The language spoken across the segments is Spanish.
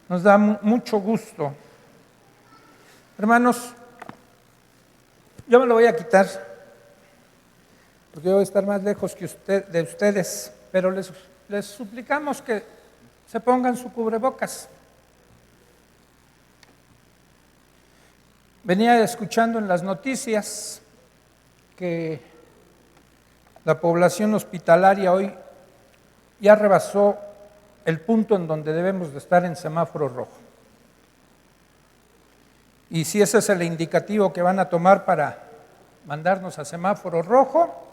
Nos da mucho gusto. Hermanos, yo me lo voy a quitar, porque yo voy a estar más lejos que de ustedes, pero les suplicamos que se pongan su cubrebocas. Venía escuchando en las noticias que la población hospitalaria hoy ya rebasó el punto en donde debemos de estar en semáforo rojo. Y si ese es el indicativo que van a tomar para mandarnos a semáforo rojo,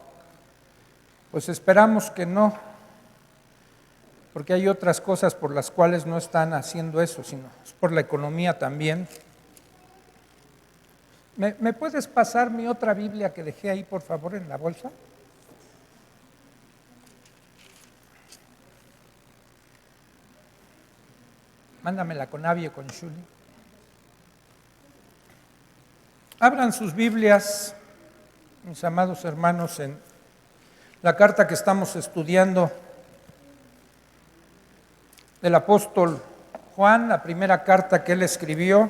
pues esperamos que no, porque hay otras cosas por las cuales no están haciendo eso, sino es por la economía también. ¿Me puedes pasar mi otra Biblia que dejé ahí, por favor, en la bolsa? Mándamela con Abby o con Shuli. Abran sus Biblias, mis amados hermanos, en la carta que estamos estudiando del apóstol Juan, la primera carta que él escribió.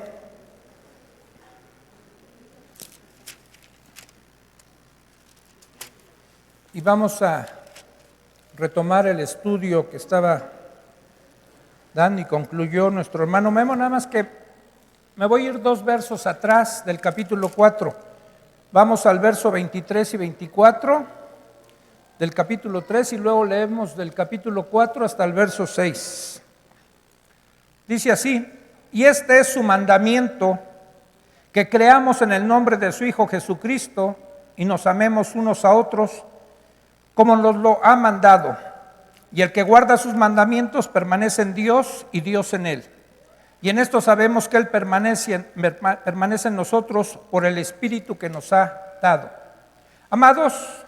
Y vamos a retomar el estudio que estaba dando y concluyó nuestro hermano Memo, nada más que me voy a ir 2 versos atrás del capítulo 4. Vamos al verso 23 y 24 del capítulo 3 y luego leemos del capítulo 4 hasta el verso 6. Dice así: y este es su mandamiento, que creamos en el nombre de su Hijo Jesucristo y nos amemos unos a otros como nos lo ha mandado. Y el que guarda sus mandamientos permanece en Dios y Dios en él. Y en esto sabemos que Él permanece en nosotros por el Espíritu que nos ha dado. Amados,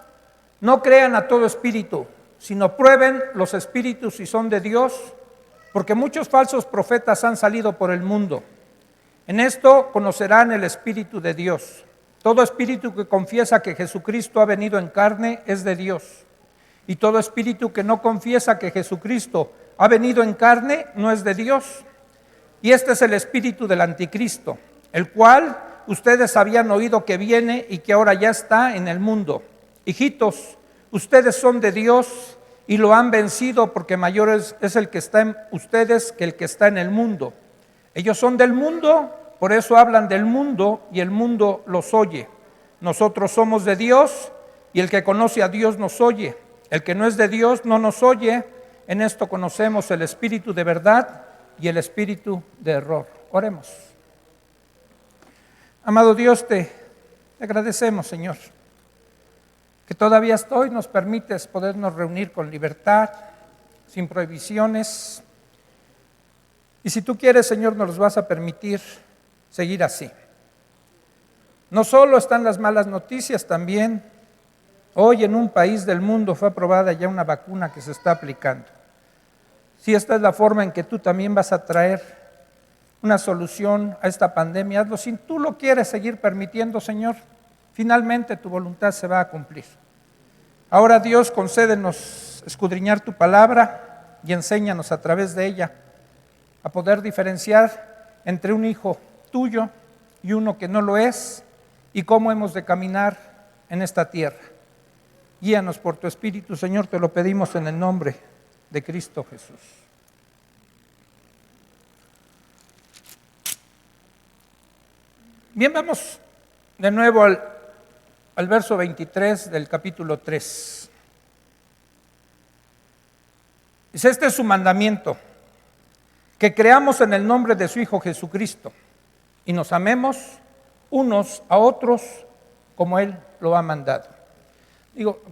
no crean a todo espíritu, sino prueben los espíritus si son de Dios, porque muchos falsos profetas han salido por el mundo. En esto conocerán el Espíritu de Dios. Todo espíritu que confiesa que Jesucristo ha venido en carne es de Dios. Y todo espíritu que no confiesa que Jesucristo ha venido en carne no es de Dios. Y este es el espíritu del anticristo, el cual ustedes habían oído que viene y que ahora ya está en el mundo. Hijitos, ustedes son de Dios y lo han vencido, porque mayor es el que está en ustedes que el que está en el mundo. Ellos son del mundo, por eso hablan del mundo y el mundo los oye. Nosotros somos de Dios y el que conoce a Dios nos oye. El que no es de Dios no nos oye. En esto conocemos el espíritu de verdad y el espíritu de error. Oremos. Amado Dios, te agradecemos, Señor, que todavía hasta hoy nos permites podernos reunir con libertad, sin prohibiciones. Y si tú quieres, Señor, nos los vas a permitir seguir así. No solo están las malas noticias, también hoy en un país del mundo fue aprobada ya una vacuna que se está aplicando. Si esta es la forma en que tú también vas a traer una solución a esta pandemia, hazlo. Si tú lo quieres seguir permitiendo, Señor, finalmente tu voluntad se va a cumplir. Ahora, Dios, concédenos escudriñar tu palabra y enséñanos a través de ella a poder diferenciar entre un hijo tuyo y uno que no lo es, y cómo hemos de caminar en esta tierra. Guíanos por tu Espíritu, Señor, te lo pedimos en el nombre de Cristo Jesús. Bien, vamos de nuevo al verso 23 del capítulo 3. Dice: este es su mandamiento, que creamos en el nombre de su Hijo Jesucristo y nos amemos unos a otros como Él lo ha mandado.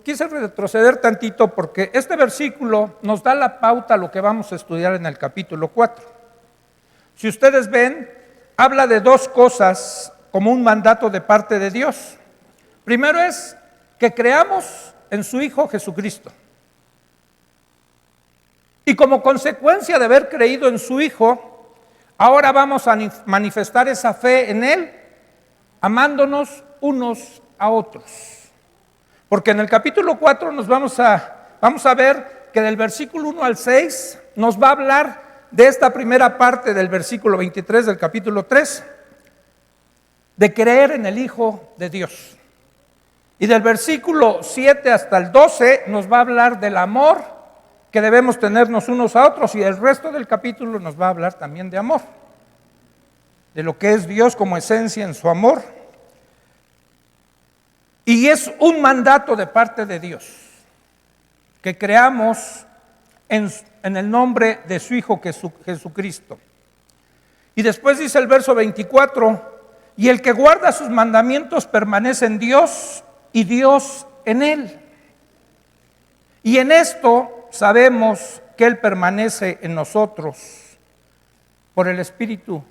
Quise retroceder tantito porque este versículo nos da la pauta a lo que vamos a estudiar en el capítulo 4. Si ustedes ven, habla de 2 cosas como un mandato de parte de Dios. Primero es que creamos en su Hijo Jesucristo. Y como consecuencia de haber creído en su Hijo, ahora vamos a manifestar esa fe en Él, amándonos unos a otros. Porque en el capítulo 4 vamos a ver que del versículo 1 al 6 nos va a hablar de esta primera parte del versículo 23 del capítulo 3, de creer en el Hijo de Dios. Y del versículo 7 hasta el 12 nos va a hablar del amor que debemos tenernos unos a otros, y el resto del capítulo nos va a hablar también de amor, de lo que es Dios como esencia en su amor. Y es un mandato de parte de Dios, que creamos en el nombre de su Hijo Jesucristo. Y después dice el verso 24, y el que guarda sus mandamientos permanece en Dios y Dios en él. Y en esto sabemos que Él permanece en nosotros por el Espíritu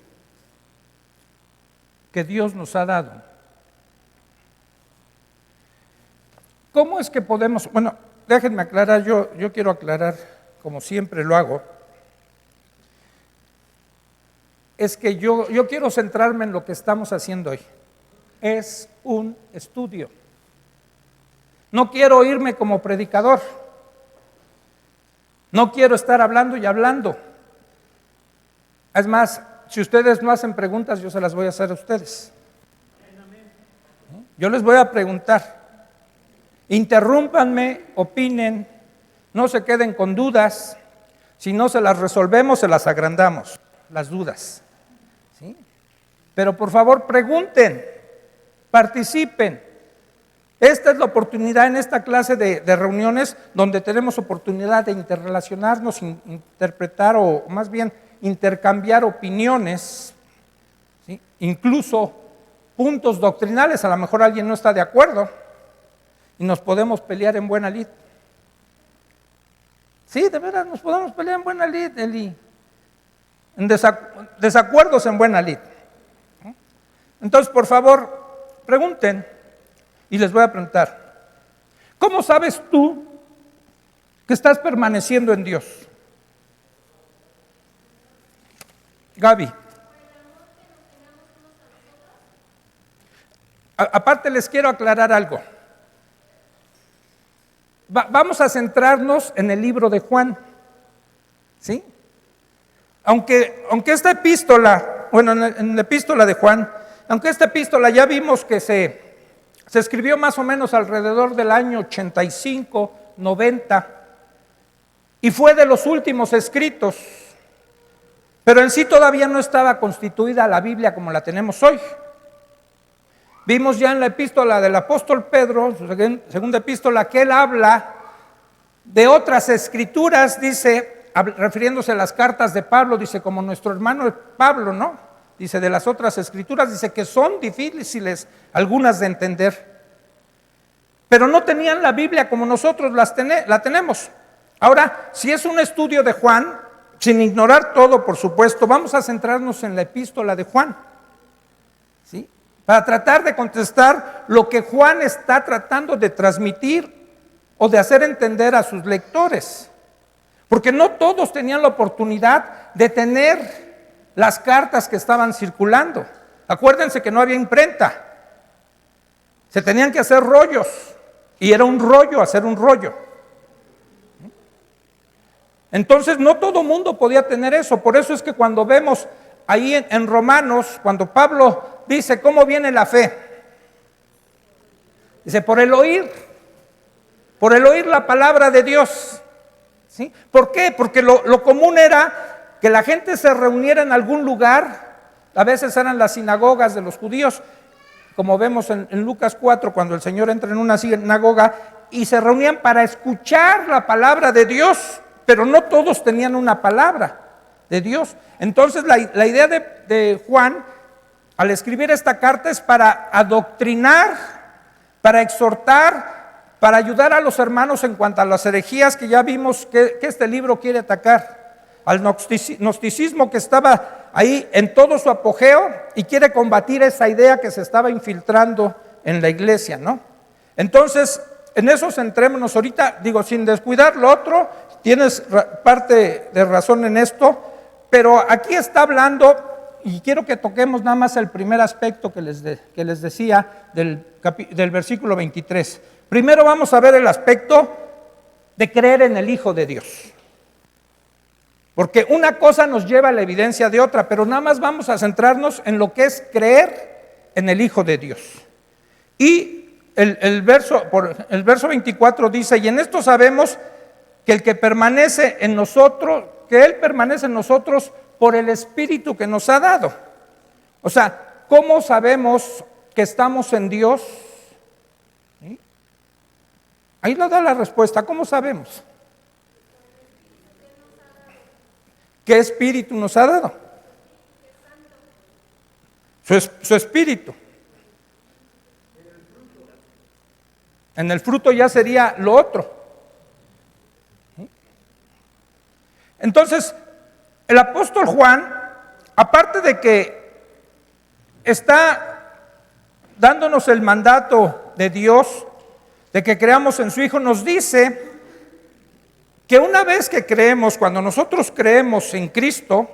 que Dios nos ha dado. ¿Cómo es que podemos? Bueno, déjenme aclarar, yo quiero aclarar, como siempre lo hago, es que yo quiero centrarme en lo que estamos haciendo hoy. Es un estudio. No quiero irme como predicador. No quiero estar hablando y hablando. Es más, si ustedes no hacen preguntas, yo se las voy a hacer a ustedes. Yo les voy a preguntar. Interrúmpanme, opinen, no se queden con dudas. Si no se las resolvemos, se las agrandamos, las dudas. ¿Sí? Pero por favor pregunten, participen. Esta es la oportunidad en esta clase de reuniones donde tenemos oportunidad de interrelacionarnos, interpretar o más bien intercambiar opiniones, ¿sí? Incluso puntos doctrinales. A lo mejor alguien no está de acuerdo y nos podemos pelear en buena lid. Sí, de veras, nos podemos pelear en buena lid, Eli. En desacuerdos en buena lid. Entonces, por favor, pregunten. Y les voy a preguntar, ¿cómo sabes tú que estás permaneciendo en Dios? Gaby. Aparte les quiero aclarar algo. Vamos a centrarnos en el libro de Juan, ¿sí? Aunque esta epístola, bueno, en la epístola de Juan, aunque esta epístola ya vimos que se escribió más o menos alrededor del año 85, 90, y fue de los últimos escritos, pero en sí todavía no estaba constituida la Biblia como la tenemos hoy. Vimos ya en la epístola del apóstol Pedro, su segunda epístola, que él habla de otras escrituras, dice, refiriéndose a las cartas de Pablo, dice, como nuestro hermano Pablo, ¿no? Dice, de las otras escrituras, dice que son difíciles algunas de entender, pero no tenían la Biblia como nosotros la tenemos. Ahora, si es un estudio de Juan, sin ignorar todo, por supuesto, vamos a centrarnos en la epístola de Juan, ¿sí? Para tratar de contestar lo que Juan está tratando de transmitir o de hacer entender a sus lectores, porque no todos tenían la oportunidad de tener las cartas que estaban circulando. Acuérdense que no había imprenta, se tenían que hacer rollos, y era un rollo hacer un rollo. Entonces no todo mundo podía tener eso. Por eso es que cuando vemos ahí en Romanos, cuando Pablo dice, ¿cómo viene la fe? Dice, por el oír la palabra de Dios. ¿Sí? ¿Por qué? Porque lo común era que la gente se reuniera en algún lugar. A veces eran las sinagogas de los judíos, como vemos en Lucas 4, cuando el Señor entra en una sinagoga, y se reunían para escuchar la palabra de Dios, pero no todos tenían una palabra de Dios. Entonces la idea de Juan, al escribir esta carta, es para adoctrinar, para exhortar, para ayudar a los hermanos en cuanto a las herejías que ya vimos que este libro quiere atacar, al gnosticismo que estaba ahí en todo su apogeo, y quiere combatir esa idea que se estaba infiltrando en la iglesia, ¿no? Entonces, en eso centrémonos ahorita, digo, sin descuidar lo otro. Tienes parte de razón en esto, pero aquí está hablando, y quiero que toquemos nada más el primer aspecto que les decía del versículo 23. Primero vamos a ver el aspecto de creer en el Hijo de Dios. Porque una cosa nos lleva a la evidencia de otra, pero nada más vamos a centrarnos en lo que es creer en el Hijo de Dios. Y el verso 24 dice, y en esto sabemos que el que permanece en nosotros, que Él permanece en nosotros por el Espíritu que nos ha dado. O sea, ¿cómo sabemos que estamos en Dios? ¿Sí? Ahí lo da la respuesta, ¿cómo sabemos? ¿Qué espíritu nos ha dado? Su espíritu. En el fruto ya sería lo otro. Entonces, el apóstol Juan, aparte de que está dándonos el mandato de Dios, de que creamos en su Hijo, nos dice que una vez que creemos, cuando nosotros creemos en Cristo,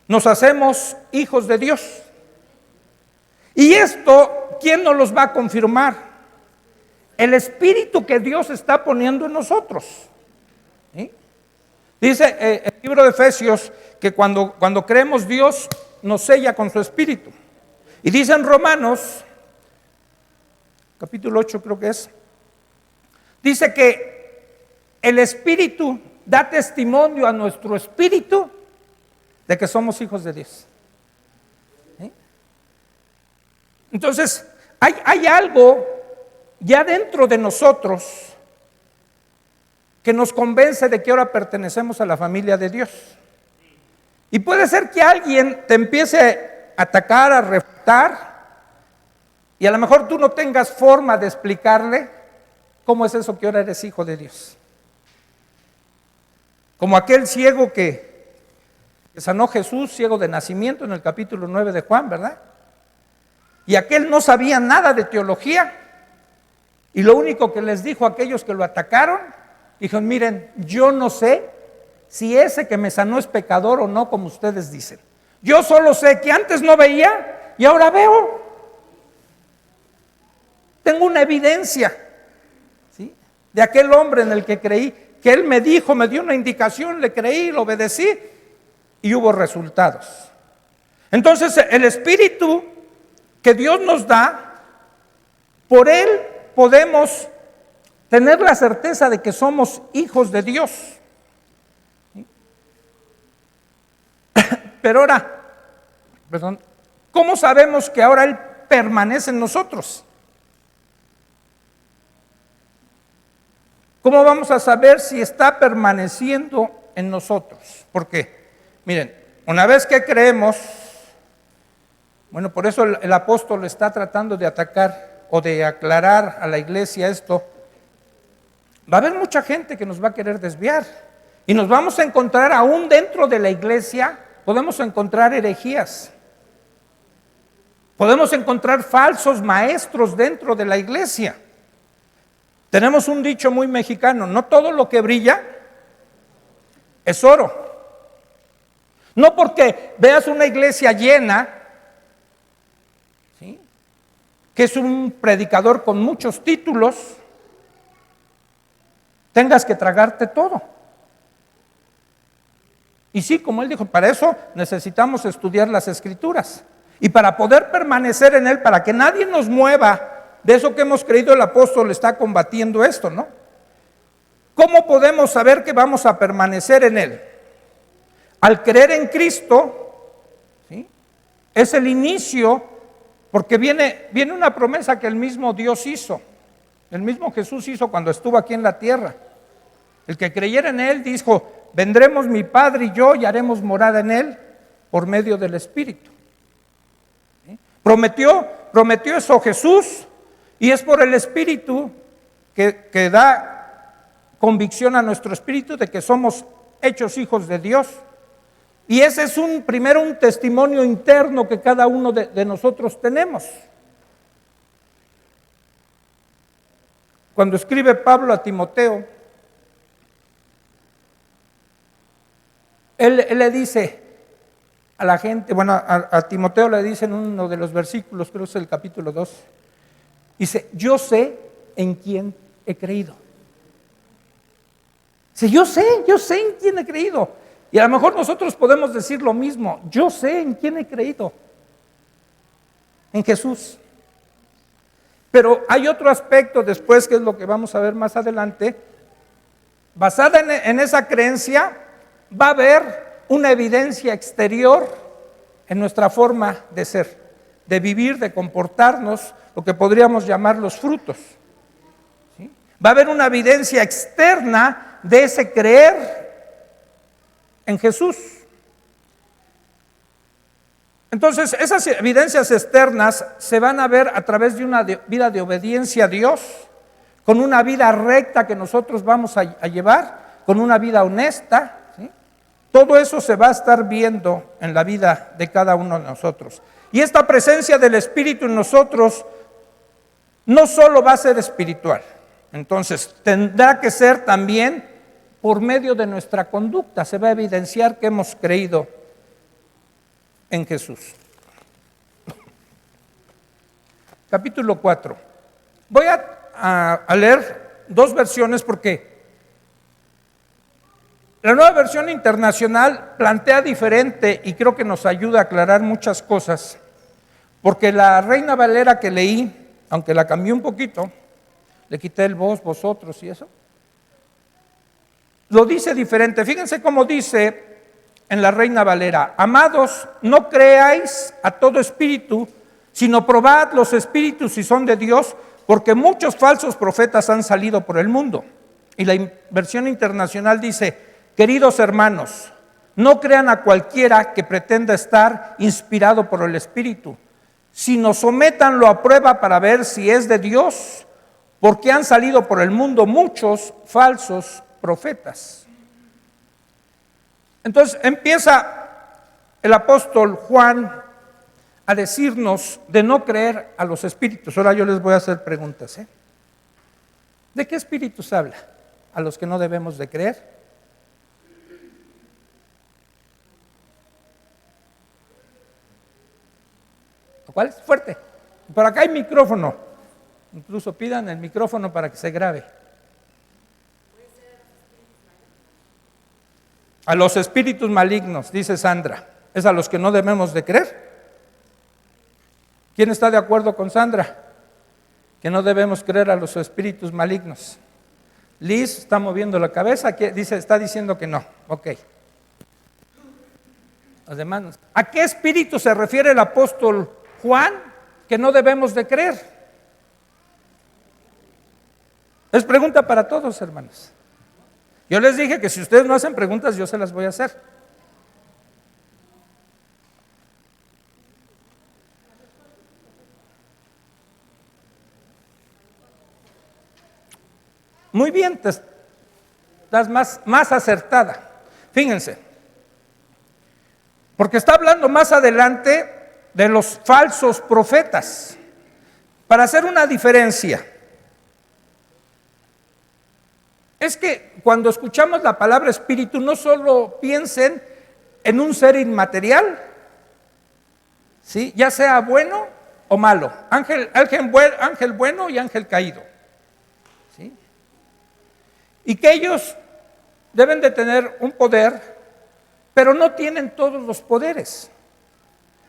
nos hacemos hijos de Dios. Y esto, ¿quién nos los va a confirmar? El Espíritu que Dios está poniendo en nosotros. ¿Sí? Dice el libro de Efesios que cuando creemos, Dios nos sella con su Espíritu. Y dice en Romanos, capítulo 8 creo que es, dice que el Espíritu da testimonio a nuestro espíritu de que somos hijos de Dios. ¿Sí? Entonces, hay algo ya dentro de nosotros que nos convence de que ahora pertenecemos a la familia de Dios. Y puede ser que alguien te empiece a atacar, a refutar, y a lo mejor tú no tengas forma de explicarle cómo es eso que ahora eres hijo de Dios. Como aquel ciego que sanó Jesús, ciego de nacimiento, en el capítulo 9 de Juan, ¿verdad? Y aquel no sabía nada de teología, y lo único que les dijo a aquellos que lo atacaron, dijo, miren, yo no sé si ese que me sanó es pecador o no, como ustedes dicen. Yo solo sé que antes no veía y ahora veo. Tengo una evidencia, ¿sí?, de aquel hombre en el que creí, que él me dijo, me dio una indicación, le creí, lo obedecí y hubo resultados. Entonces el Espíritu que Dios nos da, por él podemos tener la certeza de que somos hijos de Dios. ¿Sí? Pero ahora, ¿cómo sabemos que ahora él permanece en nosotros? ¿Cómo vamos a saber si está permaneciendo en nosotros? ¿Por qué? Miren, una vez que creemos, bueno, por eso el apóstol está tratando de atacar o de aclarar a la iglesia esto. Va a haber mucha gente que nos va a querer desviar y nos vamos a encontrar aún dentro de la iglesia, podemos encontrar herejías. Podemos encontrar falsos maestros dentro de la iglesia. Tenemos un dicho muy mexicano, no todo lo que brilla es oro. No porque veas una iglesia llena, ¿sí?, que es un predicador con muchos títulos, tengas que tragarte todo. Y sí, como él dijo, para eso necesitamos estudiar las Escrituras. Y para poder permanecer en él, para que nadie nos mueva de eso que hemos creído, el apóstol está combatiendo esto, ¿no? ¿Cómo podemos saber que vamos a permanecer en él? Al creer en Cristo, ¿sí?, es el inicio, porque viene una promesa que el mismo Dios hizo, el mismo Jesús hizo cuando estuvo aquí en la tierra. El que creyera en él dijo, vendremos mi Padre y yo y haremos morada en él por medio del Espíritu. ¿Sí? Prometió eso Jesús. Y es por el Espíritu que da convicción a nuestro espíritu de que somos hechos hijos de Dios. Y ese es primero un testimonio interno que cada uno de nosotros tenemos. Cuando escribe Pablo a Timoteo, él le dice a la gente, bueno, a Timoteo le dice en uno de los versículos, creo que es el capítulo 2, dice, yo sé en quién he creído. Dice, yo sé en quién he creído. Y a lo mejor nosotros podemos decir lo mismo. Yo sé en quién he creído. En Jesús. Pero hay otro aspecto después, que es lo que vamos a ver más adelante. Basada en esa creencia, va a haber una evidencia exterior en nuestra forma de ser, de vivir, de comportarnos, lo que podríamos llamar los frutos. ¿Sí? Va a haber una evidencia externa de ese creer en Jesús. Entonces, esas evidencias externas se van a ver a través de una vida de obediencia a Dios, con una vida recta que nosotros vamos a llevar, con una vida honesta, ¿sí? Todo eso se va a estar viendo en la vida de cada uno de nosotros. Y esta presencia del Espíritu en nosotros no solo va a ser espiritual, entonces tendrá que ser también por medio de nuestra conducta. Se va a evidenciar que hemos creído en Jesús. Capítulo 4. Voy a leer dos versiones porque la Nueva Versión Internacional plantea diferente y creo que nos ayuda a aclarar muchas cosas, porque la Reina Valera que leí, aunque la cambié un poquito, le quité el vos, vosotros y eso, lo dice diferente. Fíjense cómo dice en la Reina Valera: amados, no creáis a todo espíritu, sino probad los espíritus si son de Dios, porque muchos falsos profetas han salido por el mundo. Y la versión internacional dice: queridos hermanos, no crean a cualquiera que pretenda estar inspirado por el Espíritu, sino sométanlo a prueba para ver si es de Dios, porque han salido por el mundo muchos falsos profetas. Entonces empieza el apóstol Juan a decirnos de no creer a los espíritus. Ahora yo les voy a hacer preguntas. ¿De qué espíritus habla? ¿A los que no debemos de creer? ¿Cuál es? Fuerte. Por acá hay micrófono. Incluso pidan el micrófono para que se grabe. A los espíritus malignos, dice Sandra. ¿Es a los que no debemos de creer? ¿Quién está de acuerdo con Sandra? Que no debemos creer a los espíritus malignos. Liz está moviendo la cabeza, que está diciendo que no. Ok. Los demás. ¿A qué espíritu se refiere el apóstol Juan que no debemos de creer? Es pregunta para todos, hermanos. Yo les dije que si ustedes no hacen preguntas, yo se las voy a hacer. Muy bien, estás más acertada. Fíjense, porque está hablando más adelante de los falsos profetas. Para hacer una diferencia, es que cuando escuchamos la palabra espíritu, no solo piensen en un ser inmaterial, ¿sí? Ya sea bueno o malo, ángel bueno y ángel caído, ¿sí? Y que ellos deben de tener un poder, pero no tienen todos los poderes.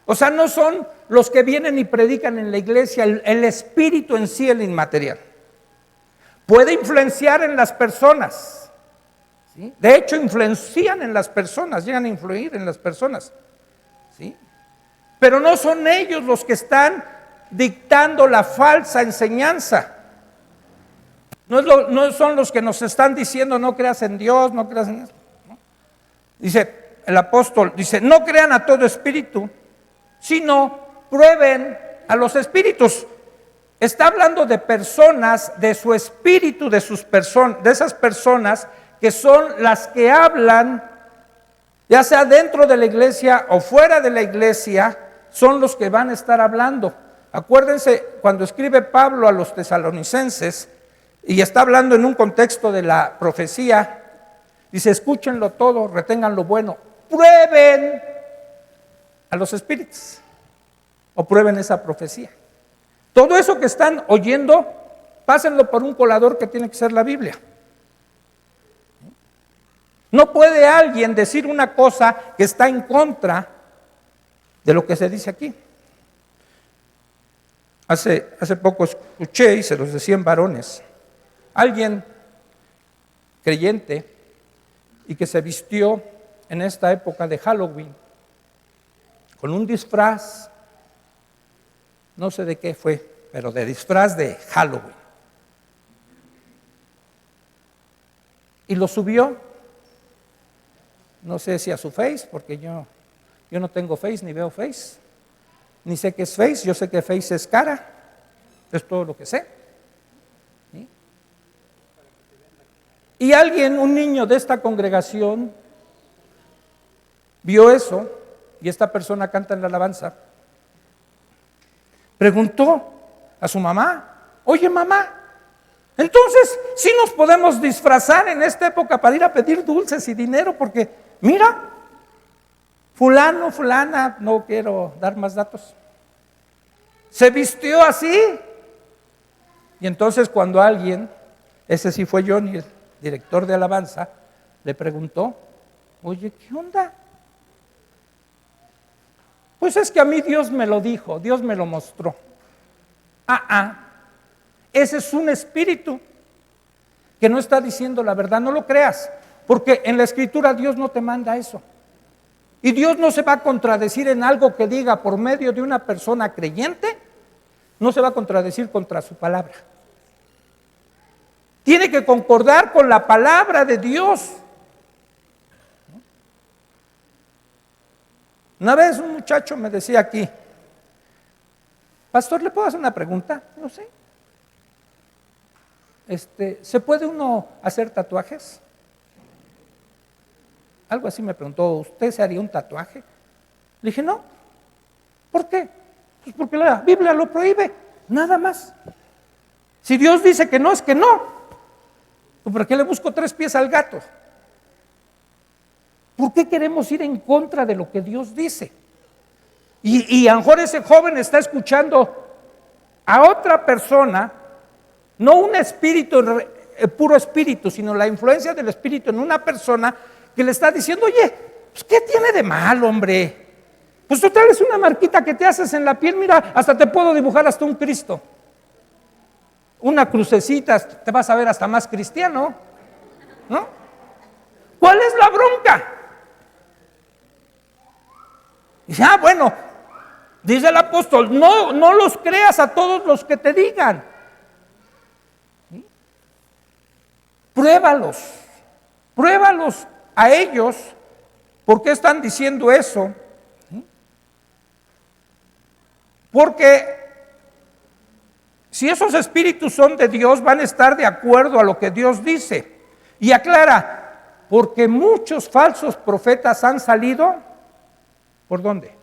O sea, no son los que vienen y predican en la iglesia, el espíritu en sí, el inmaterial. Puede influenciar en las personas, ¿sí? De hecho, influencian en las personas, llegan a influir en las personas, ¿sí? Pero no son ellos los que están dictando la falsa enseñanza. No son los que nos están diciendo no creas en Dios, no creas en eso, ¿no? Dice el apóstol, dice, no crean a todo espíritu, sino prueben a los espíritus. Está hablando de personas, de su espíritu, de esas personas que son las que hablan, ya sea dentro de la iglesia o fuera de la iglesia, son los que van a estar hablando. Acuérdense, cuando escribe Pablo a los tesalonicenses, y está hablando en un contexto de la profecía, dice, escúchenlo todo, retengan lo bueno, prueben a los espíritus, o prueben esa profecía. Todo eso que están oyendo, pásenlo por un colador que tiene que ser la Biblia. No puede alguien decir una cosa que está en contra de lo que se dice aquí. Hace poco escuché, y se los decían varones, alguien creyente y que se vistió en esta época de Halloween con un disfraz, no sé de qué fue, pero de disfraz de Halloween. Y lo subió, no sé si a su Face, porque yo no tengo Face ni veo Face, ni sé qué es Face, yo sé que Face es cara, es todo lo que sé. ¿Sí? Y alguien, un niño de esta congregación, vio eso, y esta persona canta en la alabanza, preguntó a su mamá, oye mamá, entonces sí nos podemos disfrazar en esta época para ir a pedir dulces y dinero, porque mira, fulano, fulana, no quiero dar más datos, se vistió así. Y entonces cuando alguien, ese sí fue Johnny, el director de alabanza, le preguntó, oye, ¿qué onda? Pues es que a mí Dios me lo dijo, Dios me lo mostró. Ese es un espíritu que no está diciendo la verdad, no lo creas, porque en la Escritura Dios no te manda eso. Y Dios no se va a contradecir en algo que diga por medio de una persona creyente, no se va a contradecir contra su palabra. Tiene que concordar con la palabra de Dios. Una vez un muchacho me decía aquí, pastor, ¿le puedo hacer una pregunta? No sé. ¿Se puede uno hacer tatuajes? Algo así me preguntó, ¿usted se haría un tatuaje? Le dije, no. ¿Por qué? Pues porque la Biblia lo prohíbe, nada más. Si Dios dice que no, es que no. ¿Por qué le busco 3 pies al gato? ¿Por qué queremos ir en contra de lo que Dios dice? Y a lo mejor ese joven está escuchando a otra persona, no un espíritu, puro espíritu, sino la influencia del espíritu en una persona que le está diciendo, oye, pues ¿qué tiene de mal, hombre? Pues total es una marquita que te haces en la piel, mira, hasta te puedo dibujar hasta un Cristo. Una crucecita, te vas a ver hasta más cristiano, ¿no? ¿Cuál es la bronca? Y dice, bueno, dice el apóstol, no los creas a todos los que te digan. ¿Sí? Pruébalos a ellos. ¿Por qué están diciendo eso? ¿Sí? Porque si esos espíritus son de Dios, van a estar de acuerdo a lo que Dios dice. Y aclara, porque muchos falsos profetas han salido, ¿por dónde?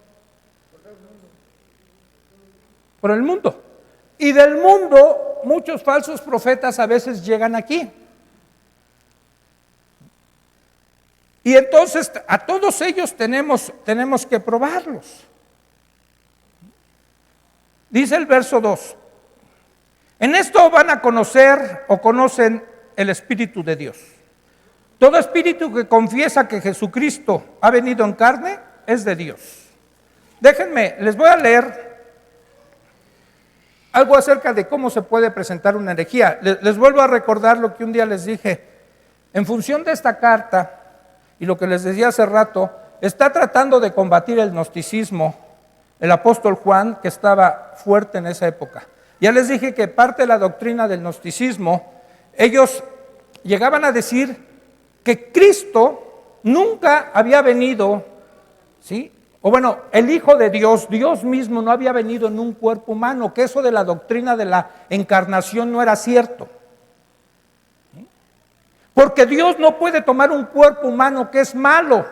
Por el mundo. Y del mundo, muchos falsos profetas a veces llegan aquí. Y entonces a todos ellos tenemos que probarlos. Dice el verso 2. En esto van a conocer o conocen el Espíritu de Dios. Todo espíritu que confiesa que Jesucristo ha venido en carne es de Dios. Déjenme, les voy a leer algo acerca de cómo se puede presentar una herejía. Les vuelvo a recordar lo que un día les dije. En función de esta carta y lo que les decía hace rato, está tratando de combatir el gnosticismo el apóstol Juan, que estaba fuerte en esa época. Ya les dije que parte de la doctrina del gnosticismo, ellos llegaban a decir que Cristo nunca había venido, ¿sí? O bueno, el Hijo de Dios, Dios mismo no había venido en un cuerpo humano, que eso de la doctrina de la encarnación no era cierto. ¿Sí? Porque Dios no puede tomar un cuerpo humano que es malo.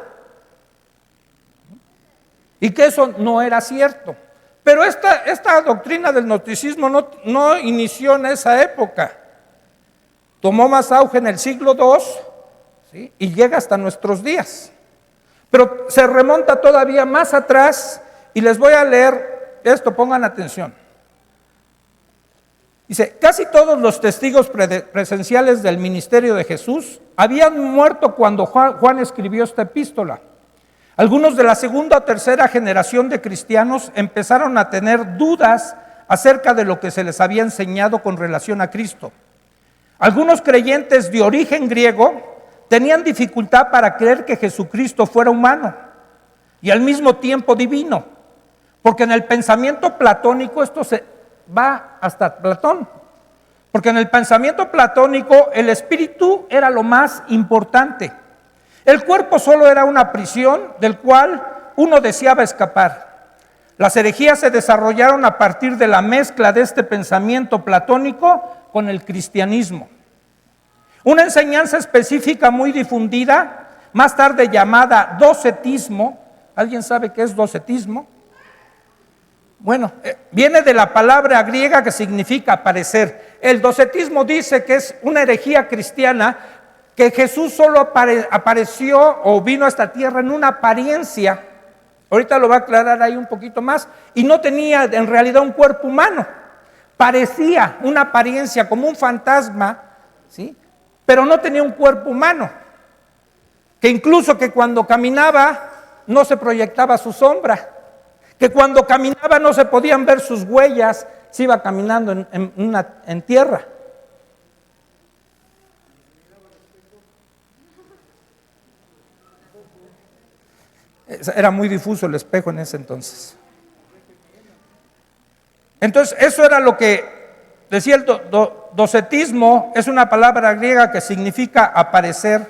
Y que eso no era cierto. Pero esta doctrina del gnosticismo no inició en esa época. Tomó más auge en el siglo II, ¿sí? Y llega hasta nuestros días. Pero se remonta todavía más atrás y les voy a leer esto, pongan atención. Dice, casi todos los testigos presenciales del ministerio de Jesús habían muerto cuando Juan escribió esta epístola. Algunos de la segunda o tercera generación de cristianos empezaron a tener dudas acerca de lo que se les había enseñado con relación a Cristo. Algunos creyentes de origen griego tenían dificultad para creer que Jesucristo fuera humano y al mismo tiempo divino, porque en el pensamiento platónico esto se va hasta Platón, porque en el pensamiento platónico el espíritu era lo más importante. El cuerpo solo era una prisión del cual uno deseaba escapar. Las herejías se desarrollaron a partir de la mezcla de este pensamiento platónico con el cristianismo. Una enseñanza específica muy difundida, más tarde llamada docetismo. ¿Alguien sabe qué es docetismo? Bueno, viene de la palabra griega que significa aparecer. El docetismo dice que es una herejía cristiana, que Jesús solo apareció o vino a esta tierra en una apariencia. Ahorita lo va a aclarar ahí un poquito más. Y no tenía en realidad un cuerpo humano. Parecía una apariencia como un fantasma, ¿sí? Pero no tenía un cuerpo humano. Que incluso que cuando caminaba no se proyectaba su sombra. Que cuando caminaba no se podían ver sus huellas, se iba caminando en tierra. Era muy difuso el espejo en ese entonces. Entonces, eso era lo que decía el docetismo, es una palabra griega que significa aparecer.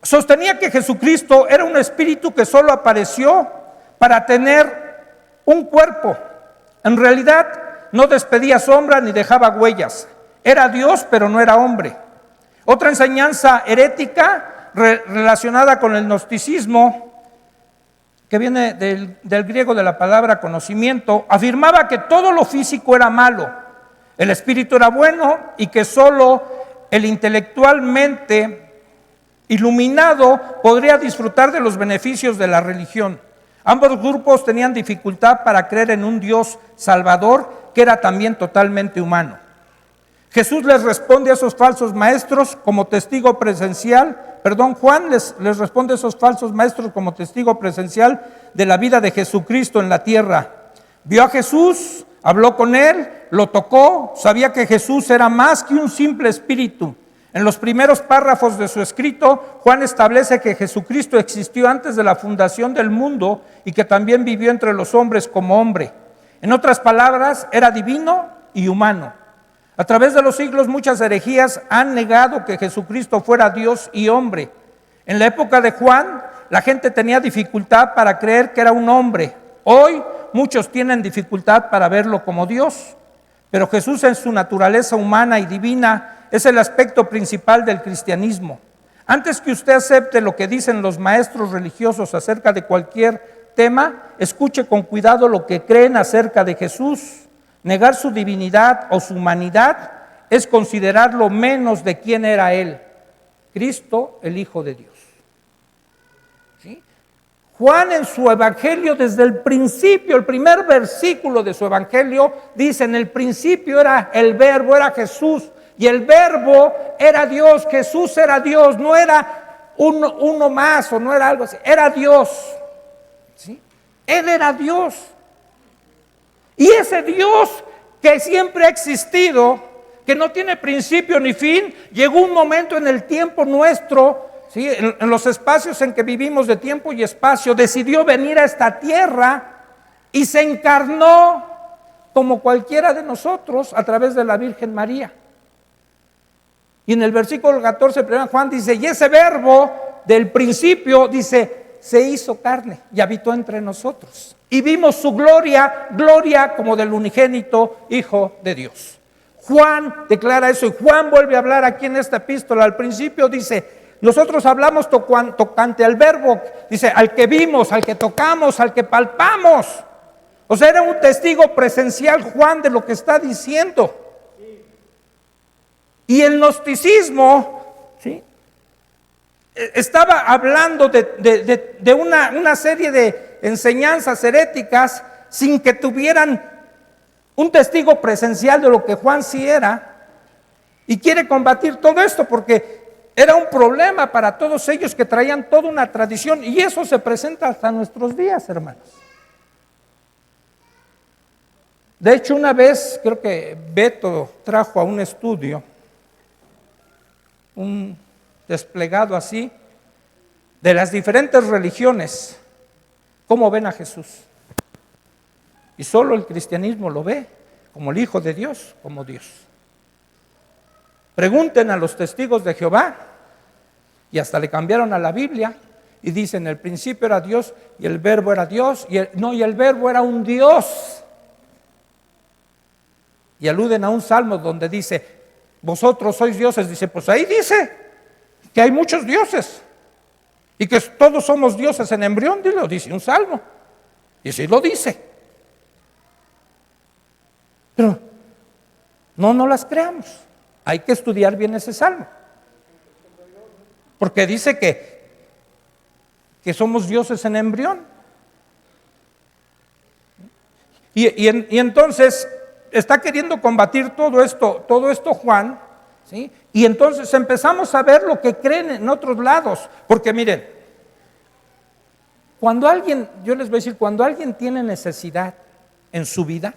Sostenía que Jesucristo era un espíritu que solo apareció para tener un cuerpo. En realidad no despedía sombra ni dejaba huellas. Era Dios, pero no era hombre. Otra enseñanza herética relacionada con el gnosticismo, que viene del griego de la palabra conocimiento, afirmaba que todo lo físico era malo, el espíritu era bueno y que solo el intelectualmente iluminado podría disfrutar de los beneficios de la religión. Ambos grupos tenían dificultad para creer en un Dios salvador que era también totalmente humano. Jesús les responde a esos falsos maestros como testigo presencial, Juan les responde a esos falsos maestros como testigo presencial de la vida de Jesucristo en la tierra. Vio a Jesús, habló con él, lo tocó, sabía que Jesús era más que un simple espíritu. En los primeros párrafos de su escrito, Juan establece que Jesucristo existió antes de la fundación del mundo y que también vivió entre los hombres como hombre. En otras palabras, era divino y humano. A través de los siglos, muchas herejías han negado que Jesucristo fuera Dios y hombre. En la época de Juan, la gente tenía dificultad para creer que era un hombre. Hoy, muchos tienen dificultad para verlo como Dios. Pero Jesús, en su naturaleza humana y divina, es el aspecto principal del cristianismo. Antes que usted acepte lo que dicen los maestros religiosos acerca de cualquier tema, escuche con cuidado lo que creen acerca de Jesús. Negar su divinidad o su humanidad es considerarlo menos de quién era Él, Cristo, el Hijo de Dios. ¿Sí? Juan en su evangelio, desde el principio, el primer versículo de su evangelio, dice: en el principio era el verbo, era Jesús, y el verbo era Dios. Jesús era Dios, no era uno más o no era algo así, era Dios. ¿Sí? Él era Dios. Y ese Dios que siempre ha existido, que no tiene principio ni fin, llegó un momento en el tiempo nuestro, ¿sí? en los espacios en que vivimos de tiempo y espacio, decidió venir a esta tierra y se encarnó como cualquiera de nosotros a través de la Virgen María. Y en el versículo 14 de 1 Juan dice: y ese verbo del principio, dice, se hizo carne y habitó entre nosotros. Y vimos su gloria, gloria como del unigénito Hijo de Dios. Juan declara eso, y Juan vuelve a hablar aquí en esta epístola. Al principio dice: nosotros hablamos tocante al verbo, dice, al que vimos, al que tocamos, al que palpamos. O sea, era un testigo presencial Juan de lo que está diciendo. Y el gnosticismo, ¿sí?, estaba hablando de una serie de enseñanzas heréticas sin que tuvieran un testigo presencial de lo que Juan sí era, y quiere combatir todo esto porque era un problema para todos ellos que traían toda una tradición, y eso se presenta hasta nuestros días, hermanos. De hecho, una vez creo que Beto trajo a un estudio un desplegado así de las diferentes religiones, cómo ven a Jesús. Y solo el cristianismo lo ve como el Hijo de Dios, como Dios. Pregunten a los testigos de Jehová, y hasta le cambiaron a la Biblia, y dicen: el principio era Dios, y el verbo era Dios, y el verbo era un Dios. Y aluden a un salmo donde dice: vosotros sois dioses. Dice: pues ahí dice que hay muchos dioses, y que todos somos dioses en embrión, dice un salmo, y sí lo dice. Pero no las creamos, hay que estudiar bien ese salmo, porque dice que somos dioses en embrión. Y entonces está queriendo combatir todo esto Juan, ¿sí? Y entonces empezamos a ver lo que creen en otros lados, porque miren, yo les voy a decir, cuando alguien tiene necesidad en su vida,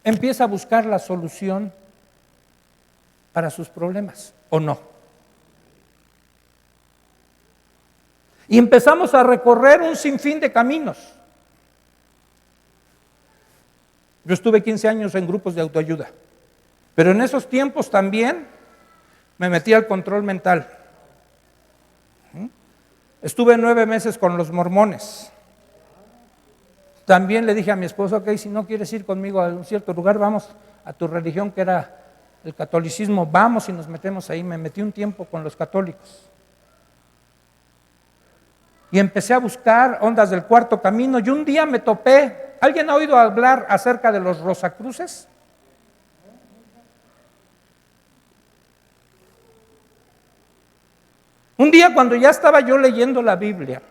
empieza a buscar la solución para sus problemas, ¿o no? Y empezamos a recorrer un sinfín de caminos. Yo estuve 15 años en grupos de autoayuda, pero en esos tiempos también me metí al control mental. Estuve 9 meses con los mormones. También le dije a mi esposo: ok, si no quieres ir conmigo a un cierto lugar, vamos a tu religión, que era el catolicismo, vamos y nos metemos ahí. Me metí un tiempo con los católicos. Y empecé a buscar ondas del cuarto camino, y un día me topé. ¿Alguien ha oído hablar acerca de los Rosacruces? Un día, cuando ya estaba yo leyendo la Biblia,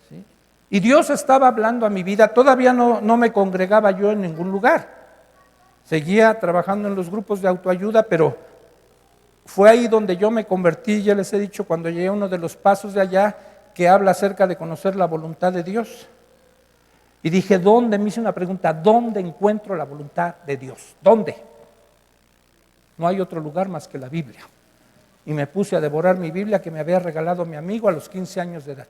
¿sí?, y Dios estaba hablando a mi vida, todavía no me congregaba yo en ningún lugar. Seguía trabajando en los grupos de autoayuda, pero fue ahí donde yo me convertí. Ya les he dicho, cuando llegué a uno de los pasos de allá, que habla acerca de conocer la voluntad de Dios. Y dije: ¿dónde? Me hice una pregunta: ¿dónde encuentro la voluntad de Dios? ¿Dónde? No hay otro lugar más que la Biblia. Y me puse a devorar mi Biblia que me había regalado mi amigo a los 15 años de edad.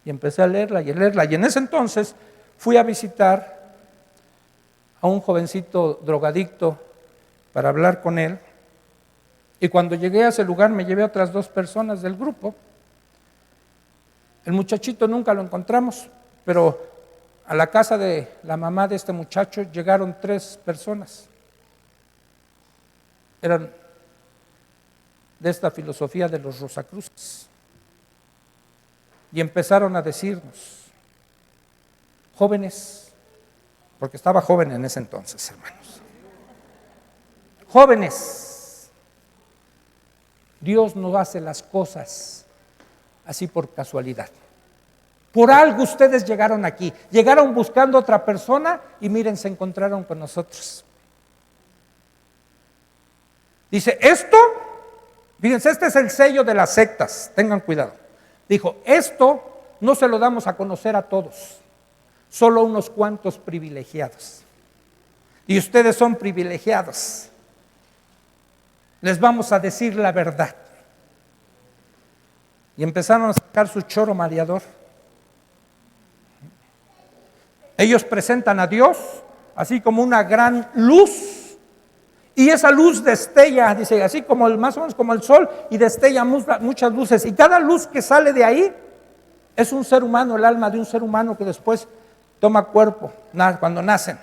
Y empecé a leerla y a leerla. Y en ese entonces fui a visitar a un jovencito drogadicto para hablar con él. Y cuando llegué a ese lugar me llevé a otras 2 personas del grupo. El muchachito nunca lo encontramos, pero a la casa de la mamá de este muchacho llegaron 3 personas. Eran de esta filosofía de los Rosacruces. Y empezaron a decirnos: jóvenes, porque estaba joven en ese entonces, hermanos, jóvenes, Dios no hace las cosas así por casualidad. Por algo ustedes llegaron aquí, llegaron buscando a otra persona y miren, se encontraron con nosotros. Dice: esto, fíjense, este es el sello de las sectas, tengan cuidado. Dijo: esto no se lo damos a conocer a todos, solo a unos cuantos privilegiados. Y ustedes son privilegiados. Les vamos a decir la verdad. Y empezaron a sacar su choro mareador. Ellos presentan a Dios así como una gran luz. Y esa luz destella, dice, así como más o menos como el sol, y destella muchas luces. Y cada luz que sale de ahí es un ser humano, el alma de un ser humano que después toma cuerpo cuando nacen.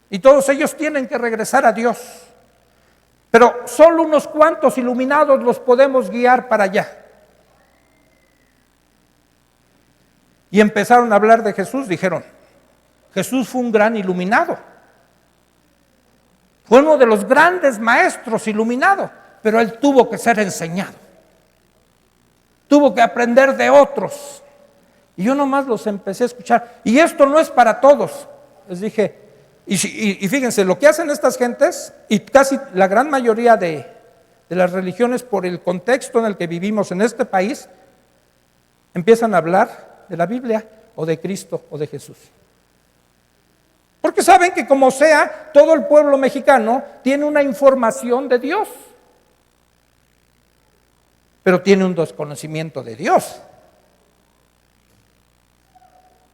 Y todos ellos tienen que regresar a Dios. Pero solo unos cuantos iluminados los podemos guiar para allá. Y empezaron a hablar de Jesús. Dijeron: Jesús fue un gran iluminado. Fue uno de los grandes maestros iluminados, pero él tuvo que ser enseñado. Tuvo que aprender de otros. Y yo nomás los empecé a escuchar. Y esto no es para todos. Les dije, y fíjense, lo que hacen estas gentes, y casi la gran mayoría de las religiones, por el contexto en el que vivimos en este país, empiezan a hablar de la Biblia o de Cristo o de Jesús. Porque saben que como sea, todo el pueblo mexicano tiene una información de Dios, pero tiene un desconocimiento de Dios.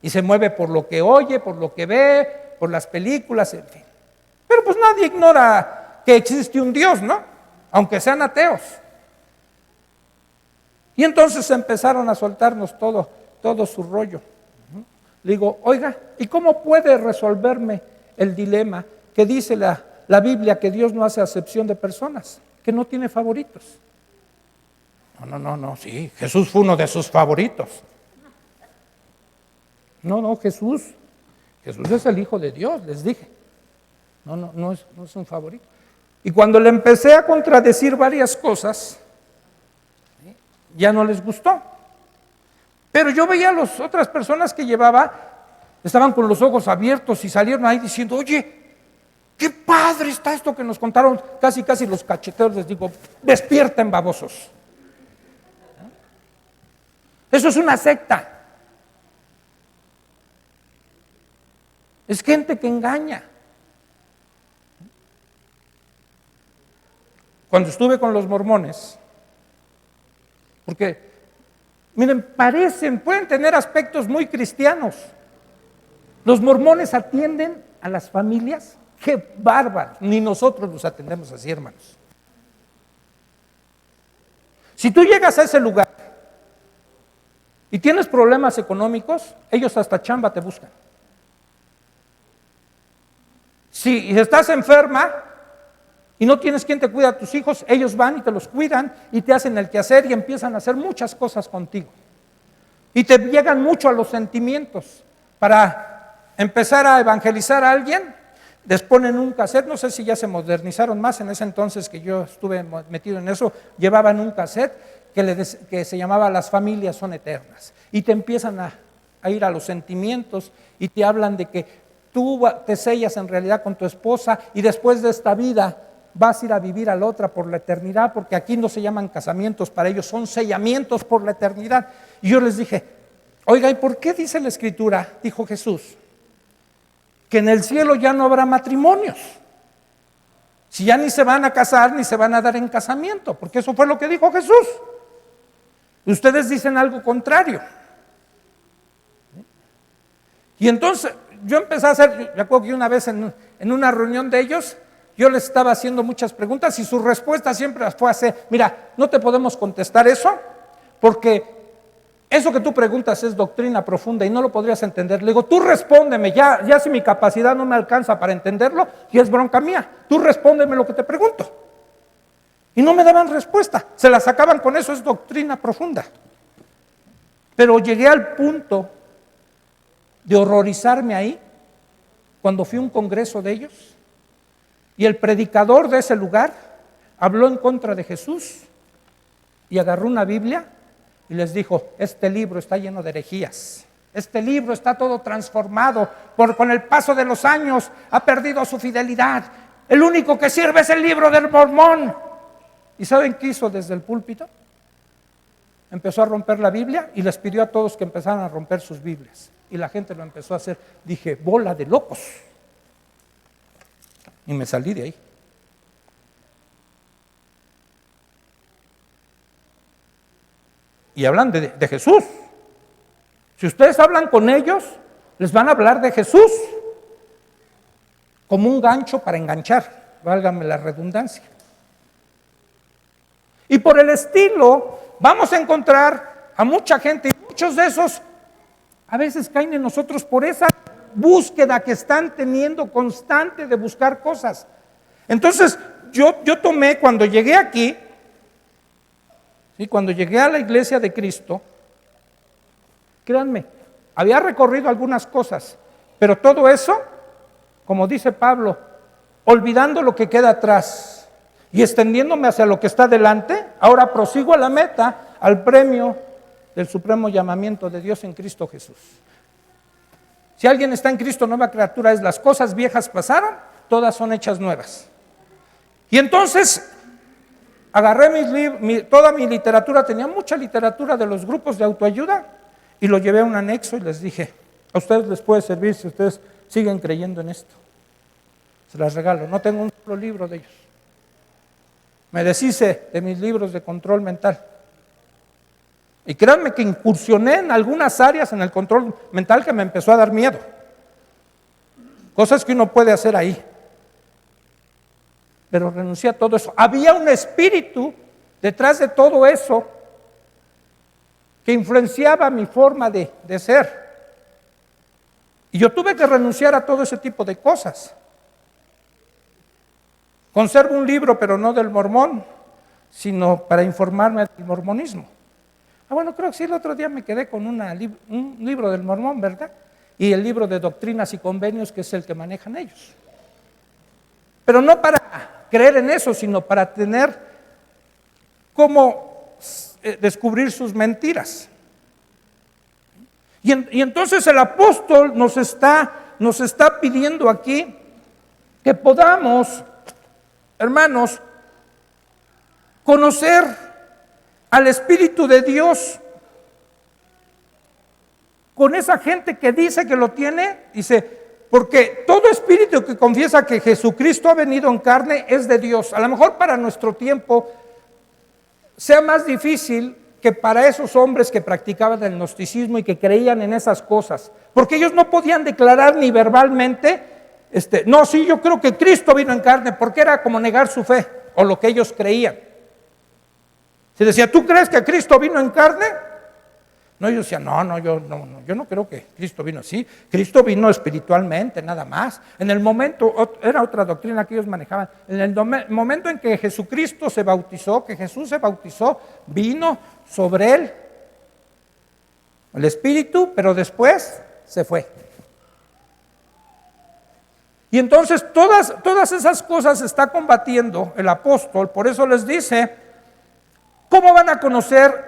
Y se mueve por lo que oye, por lo que ve, por las películas, en fin. Pero pues nadie ignora que existe un Dios, ¿no? Aunque sean ateos. Y entonces empezaron a soltarnos todo su rollo. Le digo, oiga, ¿y cómo puede resolverme el dilema que dice la Biblia que Dios no hace acepción de personas, que no tiene favoritos? No, sí, Jesús fue uno de sus favoritos. No, Jesús es el Hijo de Dios, les dije. No es un favorito. Y cuando le empecé a contradecir varias cosas, ya no les gustó. Pero yo veía a las otras personas que llevaba, estaban con los ojos abiertos y salieron ahí diciendo, oye, qué padre está esto que nos contaron, casi los cacheteos, les digo, despierten babosos. Eso es una secta. Es gente que engaña. Cuando estuve con los mormones, porque, miren, pueden tener aspectos muy cristianos. Los mormones atienden a las familias, qué bárbaro, ni nosotros los atendemos así, hermanos. Si tú llegas a ese lugar y tienes problemas económicos, ellos hasta chamba te buscan. Si estás enferma y no tienes quien te cuida a tus hijos, ellos van y te los cuidan y te hacen el quehacer y empiezan a hacer muchas cosas contigo. Y te llegan mucho a los sentimientos. Para empezar a evangelizar a alguien, les ponen un cassette, no sé si ya se modernizaron más, en ese entonces que yo estuve metido en eso, llevaban un cassette que se llamaba Las familias son eternas. Y te empiezan a ir a los sentimientos y te hablan de que tú te sellas en realidad con tu esposa y después de esta vida vas a ir a vivir a la otra por la eternidad, porque aquí no se llaman casamientos, para ellos son sellamientos por la eternidad. Y yo les dije, oiga, ¿y por qué dice la Escritura, dijo Jesús, que en el cielo ya no habrá matrimonios? Si ya ni se van a casar ni se van a dar en casamiento, porque eso fue lo que dijo Jesús. Ustedes dicen algo contrario. Y entonces yo empecé a hacer, me acuerdo que una vez en una reunión de ellos, yo les estaba haciendo muchas preguntas y su respuesta siempre fue así, mira, no te podemos contestar eso, porque eso que tú preguntas es doctrina profunda y no lo podrías entender. Le digo, tú respóndeme, ya si mi capacidad no me alcanza para entenderlo, y es bronca mía, tú respóndeme lo que te pregunto. Y no me daban respuesta, se la sacaban con eso, es doctrina profunda. Pero llegué al punto de horrorizarme ahí, cuando fui a un congreso de ellos, y el predicador de ese lugar habló en contra de Jesús, y agarró una Biblia, y les dijo, este libro está lleno de herejías, este libro está todo transformado, con el paso de los años ha perdido su fidelidad, el único que sirve es el libro del Mormón. ¿Y saben qué hizo desde el púlpito? Empezó a romper la Biblia y les pidió a todos que empezaran a romper sus Biblias. Y la gente lo empezó a hacer. Dije, bola de locos. Y me salí de ahí. Y hablan de Jesús. Si ustedes hablan con ellos, les van a hablar de Jesús. Como un gancho para enganchar, válgame la redundancia. Y por el estilo, vamos a encontrar a mucha gente, y muchos de esos a veces caen en nosotros por esa búsqueda que están teniendo constante de buscar cosas. Entonces, yo tomé, cuando llegué aquí, ¿sí? Cuando llegué a la iglesia de Cristo, créanme, había recorrido algunas cosas, pero todo eso, como dice Pablo, olvidando lo que queda atrás y extendiéndome hacia lo que está delante, ahora prosigo a la meta, al premio del supremo llamamiento de Dios en Cristo Jesús. Si alguien está en Cristo, nueva criatura es, las cosas viejas pasaron, todas son hechas nuevas. Y entonces agarré toda mi literatura, tenía mucha literatura de los grupos de autoayuda, y lo llevé a un anexo y les dije, a ustedes les puede servir si ustedes siguen creyendo en esto. Se las regalo, no tengo un solo libro de ellos. Me deshice de mis libros de control mental. Y créanme que incursioné en algunas áreas en el control mental que me empezó a dar miedo. Cosas que uno puede hacer ahí. Pero renuncié a todo eso. Había un espíritu detrás de todo eso que influenciaba mi forma de ser. Y yo tuve que renunciar a todo ese tipo de cosas. Conservo un libro, pero no del mormón, sino para informarme del mormonismo. Bueno, creo que sí, el otro día me quedé con un libro del mormón, ¿verdad? Y el libro de doctrinas y convenios, que es el que manejan ellos. Pero no para creer en eso, sino para tener cómo descubrir sus mentiras. Y entonces el apóstol nos está pidiendo aquí que podamos, hermanos, conocer al Espíritu de Dios con esa gente que dice que lo tiene. Dice, porque todo espíritu que confiesa que Jesucristo ha venido en carne es de Dios. A lo mejor para nuestro tiempo sea más difícil que para esos hombres que practicaban el gnosticismo y que creían en esas cosas, porque ellos no podían declarar ni verbalmente, no, sí, yo creo que Cristo vino en carne, porque era como negar su fe o lo que ellos creían. Se decía, ¿tú crees que Cristo vino en carne? No, ellos decían, yo no creo que Cristo vino así. Cristo vino espiritualmente, nada más. En el momento, era otra doctrina que ellos manejaban, en el momento en que Jesucristo se bautizó, que Jesús se bautizó, vino sobre él el Espíritu, pero después se fue. Y entonces todas esas cosas está combatiendo el apóstol. Por eso les dice, ¿cómo van a conocer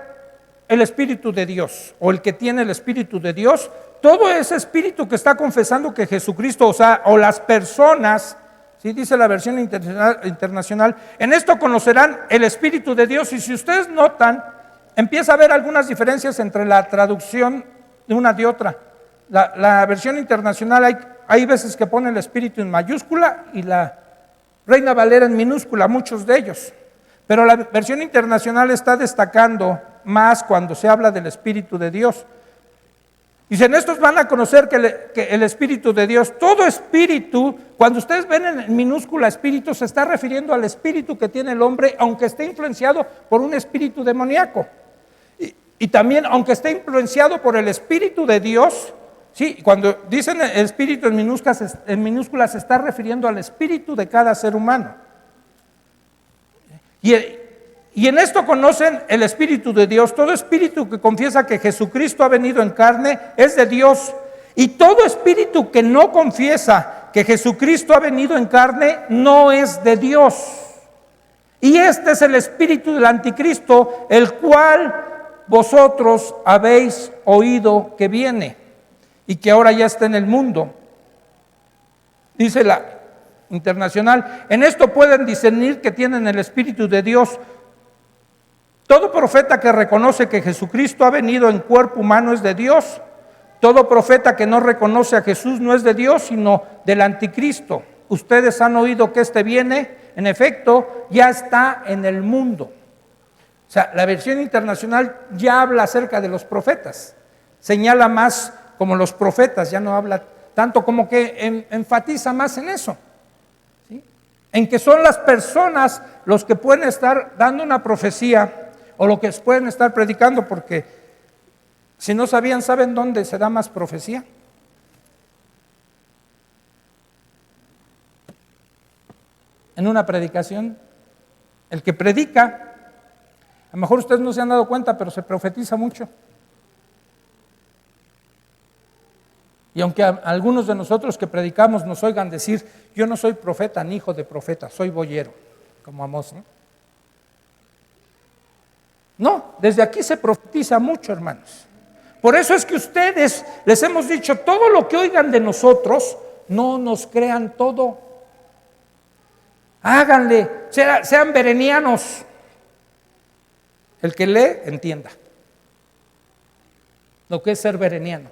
el Espíritu de Dios? O el que tiene el Espíritu de Dios. Todo ese espíritu que está confesando que Jesucristo, o las personas, ¿sí? Dice la versión internacional, en esto conocerán el Espíritu de Dios. Y si ustedes notan, empieza a haber algunas diferencias entre la traducción de una de otra. La versión internacional hay veces que pone el Espíritu en mayúscula y la Reina Valera en minúscula, muchos de ellos. Pero la versión internacional está destacando más cuando se habla del Espíritu de Dios. Dicen, estos van a conocer que el Espíritu de Dios, todo espíritu, cuando ustedes ven en minúscula espíritu, se está refiriendo al espíritu que tiene el hombre, aunque esté influenciado por un espíritu demoníaco. Y también, aunque esté influenciado por el Espíritu de Dios, sí, cuando dicen el espíritu en minúsculas se está refiriendo al espíritu de cada ser humano. Y en esto conocen el Espíritu de Dios. Todo espíritu que confiesa que Jesucristo ha venido en carne es de Dios. Y todo espíritu que no confiesa que Jesucristo ha venido en carne no es de Dios. Y este es el espíritu del anticristo, el cual vosotros habéis oído que viene y que ahora ya está en el mundo. Dice la internacional, en esto pueden discernir que tienen el Espíritu de Dios. Todo profeta que reconoce que Jesucristo ha venido en cuerpo humano es de Dios. Todo profeta que no reconoce a Jesús no es de Dios, sino del anticristo. Ustedes han oído que este viene, en efecto, ya está en el mundo. O sea, la versión internacional ya habla acerca de los profetas. Señala más como los profetas, ya no habla tanto, como que enfatiza más en eso. ¿Sí? En que son las personas los que pueden estar dando una profecía o lo que pueden estar predicando, porque si no sabían, ¿saben dónde se da más profecía? En una predicación. El que predica, a lo mejor ustedes no se han dado cuenta, pero se profetiza mucho. Y aunque algunos de nosotros que predicamos nos oigan decir, yo no soy profeta ni hijo de profeta, soy boyero, como Amós, ¿no? No, desde aquí se profetiza mucho, hermanos. Por eso es que ustedes les hemos dicho, todo lo que oigan de nosotros, no nos crean todo. Háganle, sean berenianos. El que lee, entienda lo que es ser bereniano.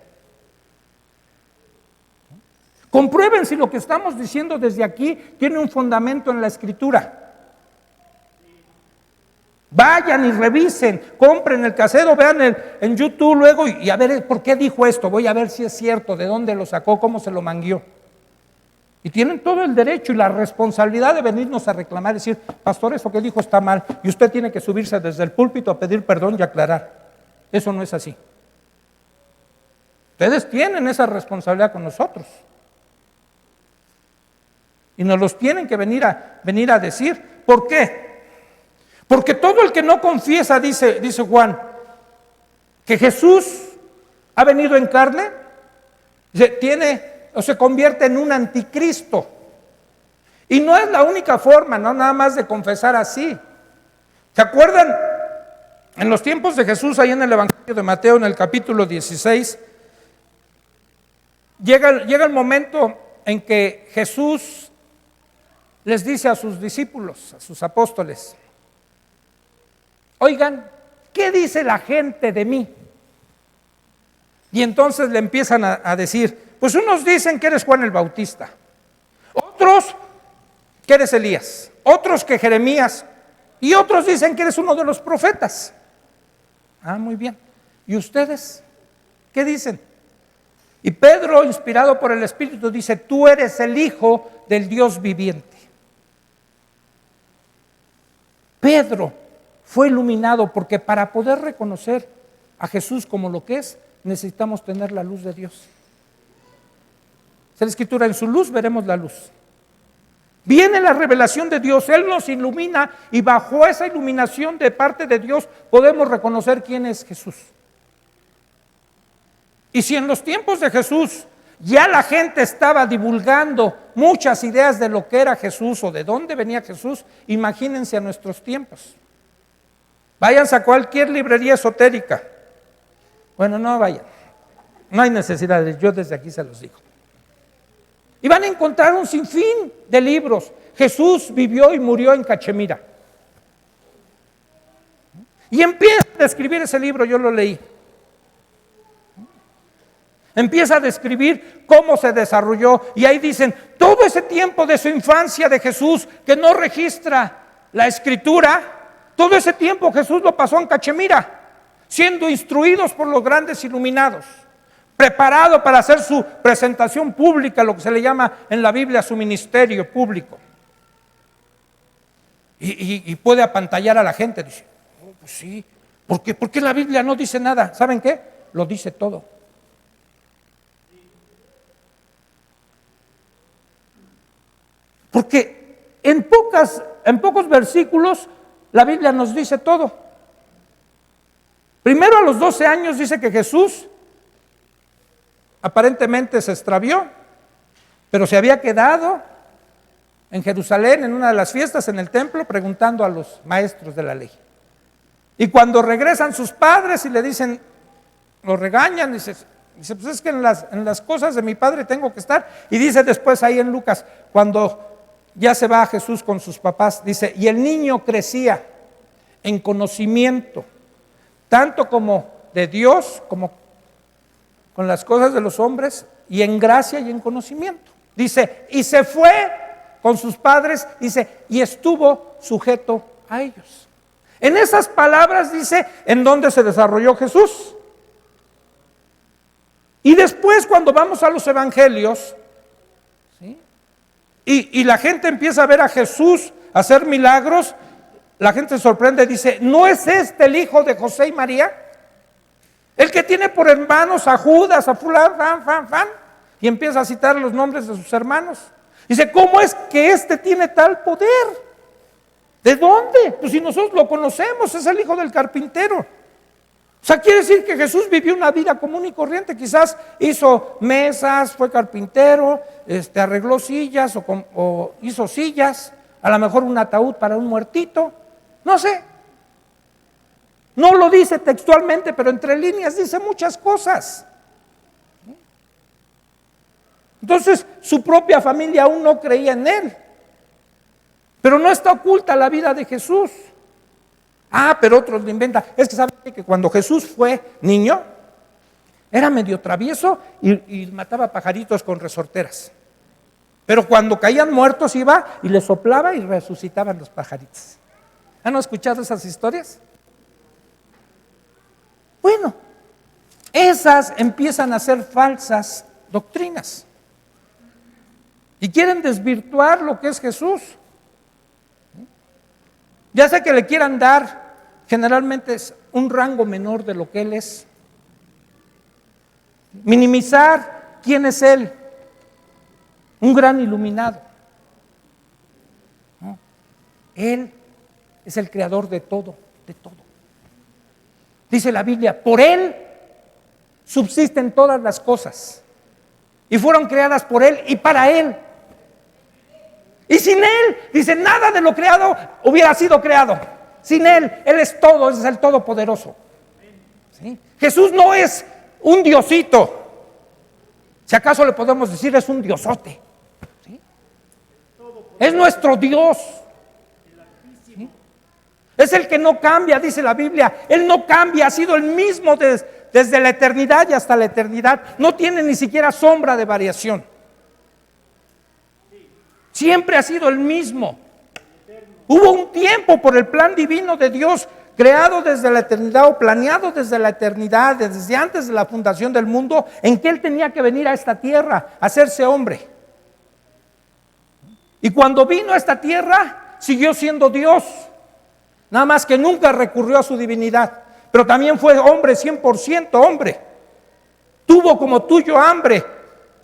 Comprueben si lo que estamos diciendo desde aquí tiene un fundamento en la Escritura. Vayan y revisen, compren el casero, vean en YouTube luego y a ver por qué dijo esto, voy a ver si es cierto, de dónde lo sacó, cómo se lo manguió. Y tienen todo el derecho y la responsabilidad de venirnos a reclamar, decir, pastor, eso que dijo está mal, y usted tiene que subirse desde el púlpito a pedir perdón y aclarar. Eso no es así. Ustedes tienen esa responsabilidad con nosotros. Y nos los tienen que venir a decir. ¿Por qué? Porque todo el que no confiesa, dice Juan, que Jesús ha venido en carne, se convierte en un anticristo. Y no es la única forma, no nada más de confesar así. ¿Se acuerdan? En los tiempos de Jesús, ahí en el Evangelio de Mateo, en el capítulo 16, llega el momento en que Jesús les dice a sus discípulos, a sus apóstoles, oigan, ¿qué dice la gente de mí? Y entonces le empiezan a decir, pues unos dicen que eres Juan el Bautista, otros que eres Elías, otros que Jeremías, y otros dicen que eres uno de los profetas. Ah, muy bien. ¿Y ustedes qué dicen? Y Pedro, inspirado por el Espíritu, dice, tú eres el Hijo del Dios viviente. Pedro fue iluminado porque para poder reconocer a Jesús como lo que es, necesitamos tener la luz de Dios. Es la Escritura, en su luz veremos la luz. Viene la revelación de Dios, Él nos ilumina y bajo esa iluminación de parte de Dios podemos reconocer quién es Jesús. Y si en los tiempos de Jesús ya la gente estaba divulgando muchas ideas de lo que era Jesús o de dónde venía Jesús, imagínense a nuestros tiempos. Váyanse a cualquier librería esotérica. Bueno, no vayan, no hay necesidad, yo desde aquí se los digo. Y van a encontrar un sinfín de libros. Jesús vivió y murió en Cachemira. Y empieza a describir ese libro, yo lo leí. Empieza a describir cómo se desarrolló y ahí dicen, todo ese tiempo de su infancia de Jesús que no registra la Escritura, todo ese tiempo Jesús lo pasó en Cachemira, siendo instruidos por los grandes iluminados, preparado para hacer su presentación pública, lo que se le llama en la Biblia su ministerio público. Y puede apantallar a la gente, dice, oh, pues sí, ¿por qué la Biblia no dice nada? ¿Saben qué? Lo dice todo. Porque en pocos versículos la Biblia nos dice todo. Primero, a los 12 años dice que Jesús aparentemente se extravió, pero se había quedado en Jerusalén en una de las fiestas en el templo preguntando a los maestros de la ley. Y cuando regresan sus padres y le dicen, lo regañan, dice, pues es que en las cosas de mi padre tengo que estar. Y dice después ahí en Lucas, cuando ya se va Jesús con sus papás, dice, y el niño crecía en conocimiento, tanto como de Dios, como con las cosas de los hombres, y en gracia y en conocimiento. Dice, y se fue con sus padres, dice, y estuvo sujeto a ellos. En esas palabras dice, en dónde se desarrolló Jesús. Y después cuando vamos a los evangelios, ¿sí? Y la gente empieza a ver a Jesús hacer milagros, la gente se sorprende y dice, ¿no es este el hijo de José y María? El que tiene por hermanos a Judas, a fulano, y empieza a citar los nombres de sus hermanos. Dice, ¿cómo es que este tiene tal poder? ¿De dónde? Pues si nosotros lo conocemos, es el hijo del carpintero. O sea, quiere decir que Jesús vivió una vida común y corriente, quizás hizo mesas, fue carpintero, arregló sillas o hizo sillas, a lo mejor un ataúd para un muertito, no sé. No lo dice textualmente, pero entre líneas dice muchas cosas. Entonces, su propia familia aún no creía en él. Pero no está oculta la vida de Jesús. Pero otros lo inventan. Es que saben que cuando Jesús fue niño, era medio travieso y mataba pajaritos con resorteras. Pero cuando caían muertos iba y les soplaba y resucitaban los pajaritos. ¿Han escuchado esas historias? Bueno, esas empiezan a ser falsas doctrinas. Y quieren desvirtuar lo que es Jesús. Ya sea que le quieran dar, generalmente es un rango menor de lo que Él es. Minimizar quién es Él. Un gran iluminado. ¿No? Él es el creador de todo, de todo. Dice la Biblia, por Él subsisten todas las cosas. Y fueron creadas por Él y para Él. Y sin Él, dice, nada de lo creado hubiera sido creado. Sin Él es todo, es el Todopoderoso. ¿Sí? Jesús no es un diosito. Si acaso le podemos decir, es un diosote. ¿Sí? Es nuestro Dios. ¿Sí? Es el que no cambia, dice la Biblia. Él no cambia, ha sido el mismo desde la eternidad y hasta la eternidad. No tiene ni siquiera sombra de variación. Siempre ha sido el mismo. Hubo un tiempo por el plan divino de Dios, creado desde la eternidad o planeado desde la eternidad, desde antes de la fundación del mundo, en que Él tenía que venir a esta tierra, a hacerse hombre. Y cuando vino a esta tierra, siguió siendo Dios, nada más que nunca recurrió a su divinidad, pero también fue hombre, 100% hombre. Tuvo como tuyo hambre.